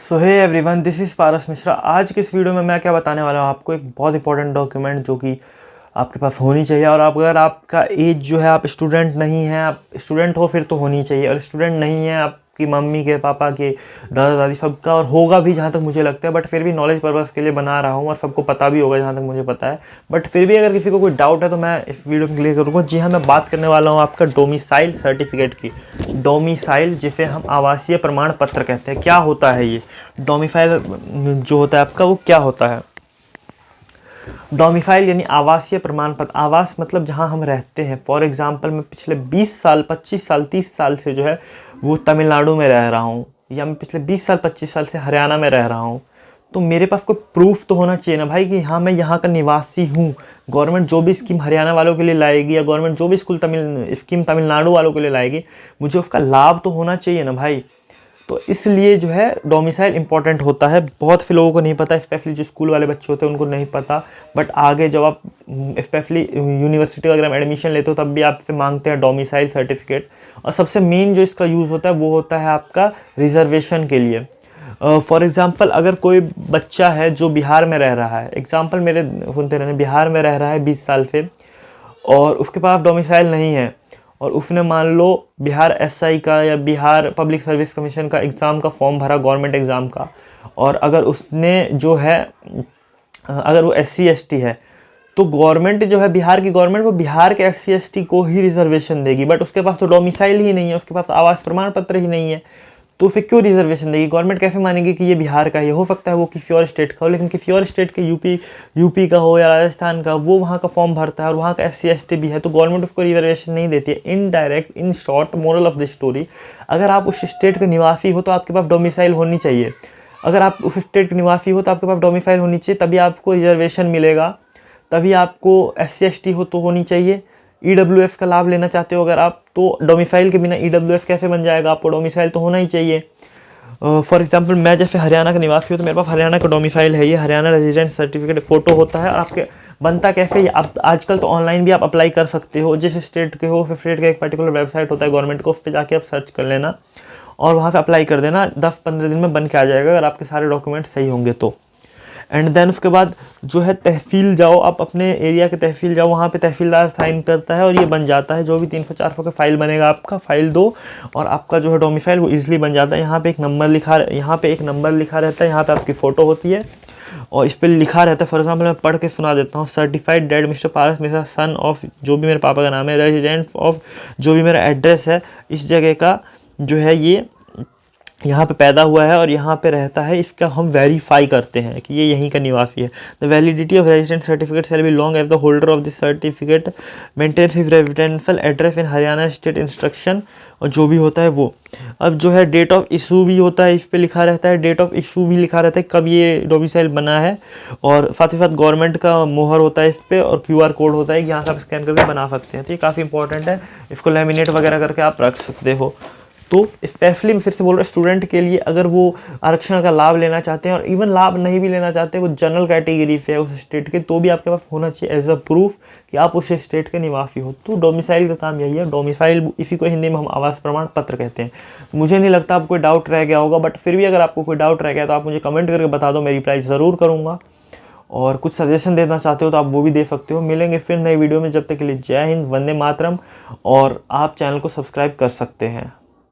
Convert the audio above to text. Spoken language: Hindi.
So hey everyone, this is Paras Mishra. आज के इस वीडियो में मैं क्या बताने वाला हूँ आपको, एक बहुत इंपॉर्टेंट डॉक्यूमेंट जो कि आपके पास होनी चाहिए। और अगर आपका एज जो है, आप स्टूडेंट नहीं हैं, आप स्टूडेंट हो फिर तो होनी चाहिए, और स्टूडेंट नहीं है आपकी मम्मी के, पापा के, दादा दादी सबका, और होगा भी जहाँ तक मुझे लगता है। बट फिर भी नॉलेज पर्पज़ के लिए बना रहा हूँ और सबको पता भी होगा जहाँ तक मुझे पता है। बट फिर भी अगर किसी को कोई डाउट है तो मैं इस वीडियो में क्लियर करूँगा। जी हाँ, मैं बात करने वाला हूँ आपका डोमिसाइल सर्टिफिकेट की। डोमिसाइल जिसे हम आवासीय प्रमाण पत्र कहते हैं, क्या होता है ये डोमिसाइल जो होता है आपका, वो क्या होता है? डोमिसाइल यानी आवासीय प्रमाण पत्र। आवास मतलब जहां हम रहते हैं। फॉर एग्जांपल, मैं पिछले 20 साल, 25 साल, 30 साल से जो है वो तमिलनाडु में रह रहा हूँ, या मैं पिछले 20 साल, 25 साल से हरियाणा में रह रहा हूँ, तो मेरे पास कोई प्रूफ तो होना चाहिए ना भाई कि हाँ मैं यहाँ का निवासी हूँ। गवर्नमेंट जो भी स्कीम हरियाणा वालों के लिए लाएगी, या गवर्नमेंट जो भी स्कीम तमिलनाडु वालों के लिए लाएगी, मुझे उसका लाभ तो होना चाहिए ना भाई। तो इसलिए जो है डोमिसाइल इंपॉर्टेंट होता है। बहुत से लोगों को नहीं पता, स्पेशली जो स्कूल वाले बच्चे होते हैं उनको नहीं पता। बट आगे जब आप स्पेशली यूनिवर्सिटी वगैरह में एडमिशन लेते हो तब भी आपसे मांगते हैं डोमिसाइल सर्टिफिकेट। और सबसे मेन जो इसका यूज़ होता है वो होता है आपका रिजर्वेशन के लिए। फॉर एग्ज़ाम्पल, अगर कोई बच्चा है जो बिहार में रह रहा है, एग्जाम्पल मेरे सुनते रहने, बिहार में रह रहा है 20 साल से, और उसके पास डोमिसाइल नहीं है, और उसने मान लो बिहार एसआई का या बिहार पब्लिक सर्विस कमीशन का एग्ज़ाम का फॉर्म भरा, गवर्नमेंट एग्ज़ाम का, और अगर उसने जो है, अगर वो SC ST है, तो गवर्नमेंट जो है, बिहार की गवर्नमेंट, वो बिहार के SC ST को ही रिजर्वेशन देगी। बट उसके पास तो डोमिसाइल ही नहीं है, उसके पास आवास प्रमाण पत्र ही नहीं है, तो फिर क्यों रिजर्वेशन देगी? गवर्नमेंट कैसे मानेगी कि ये बिहार का है? हो सकता है वो किसी और स्टेट का हो, लेकिन किसी और स्टेट के यूपी का हो या राजस्थान का, वो वहाँ का फॉर्म भरता है और वहाँ का SC ST भी है, तो गवर्नमेंट उसको रिजर्वेशन नहीं देती है। Indirect, in short, moral of the story, अगर आप उस स्टेट के निवासी हो तो आपके पास डोमिसाइल होनी चाहिए। अगर आप उस स्टेट के निवासी हो तो आपके पास डोमिसाइल होनी चाहिए, तभी आपको रिजर्वेशन मिलेगा, तभी आपको SC ST हो तो होनी चाहिए। EWF का लाभ लेना चाहते हो अगर आप, तो डोमिसाइल के बिना EWF कैसे बन जाएगा? आपको डोमिसाइल तो होना ही चाहिए। फॉर एग्जांपल, मैं जैसे हरियाणा का निवासी हूँ तो मेरे पास हरियाणा का डोमिसाइल है, ये हरियाणा रेजिडेंट सर्टिफिकेट फ़ोटो होता है। और आपके बनता कैसे? आप आजकल तो ऑनलाइन भी आप अप्लाई कर सकते हो। जिस स्टेट के हो, उस स्टेट का एक पर्टिकुलर वेबसाइट होता है गवर्नमेंट को, उस पर जाके आप सर्च कर लेना और वहाँ से अप्लाई कर देना। 10-15 दिन में बन के आ जाएगा अगर आपके सारे डॉक्यूमेंट सही होंगे तो। एंड देन उसके बाद जो है तहसील जाओ, आप अपने एरिया के तहसील जाओ, वहाँ पे तहसीलदार साइन करता है और ये बन जाता है। जो भी 300-400 का फाइल बनेगा आपका, फाइल दो और आपका जो है डोमिसाइल वो इजीली बन जाता है। यहाँ पे एक नंबर लिखा रहता है, यहाँ पे आपकी फ़ोटो होती है और इस पर लिखा रहता है। फॉर एग्जाम्पल, मैं पढ़ के सुना देता हूँ। Certified dead mister Paras Mishra, son of, जो भी मेरे पापा का नाम है, रेजिडेंट ऑफ, जो भी मेरा एड्रेस है, इस जगह का जो है ये यहाँ पे पैदा हुआ है और यहाँ पे रहता है, इसका हम वेरीफाई करते हैं कि ये यहीं का निवासी है। The validity of resident certificate shall be long as the holder of this certificate maintains his residential address in Haryana state instruction, और जो भी होता है वो। अब जो है डेट ऑफ इशू भी होता है, इस पर लिखा रहता है, डेट ऑफ इशू भी लिखा रहता है कब ये डोमिसाइल बना है, और साथ ही साथ गवर्नमेंट का मोहर होता है इस पर, और QR कोड होता है कि यहाँ से आप स्कैन करके बना सकते हैं। तो ये काफ़ी इंपॉर्टेंट है, इसको लैमिनेट वगैरह करके आप रख सकते हो। तो स्पेशली मैं फिर से बोल रहा हूँ, स्टूडेंट के लिए, अगर वो आरक्षण का लाभ लेना चाहते हैं, और इवन लाभ नहीं भी लेना चाहते, वो जनरल कैटेगरी से है उस स्टेट के, तो भी आपके पास होना चाहिए एज अ प्रूफ कि आप उस स्टेट के निवासी हो। तो डोमिसाइल का काम यही है। डोमिसाइल, इसी को हिंदी में हम आवास प्रमाण पत्र कहते हैं। मुझे नहीं लगता आपको कोई डाउट रह गया होगा, बट फिर भी अगर आपको कोई डाउट रह गया तो आप मुझे कमेंट करके बता दो, मैं रिप्लाई ज़रूर करूँगा। और कुछ सजेशन देना चाहते हो तो आप वो भी दे सकते हो। मिलेंगे फिर नई वीडियो में, जब तक के लिए जय हिंद, वंदे मातरम, और आप चैनल को सब्सक्राइब कर सकते हैं।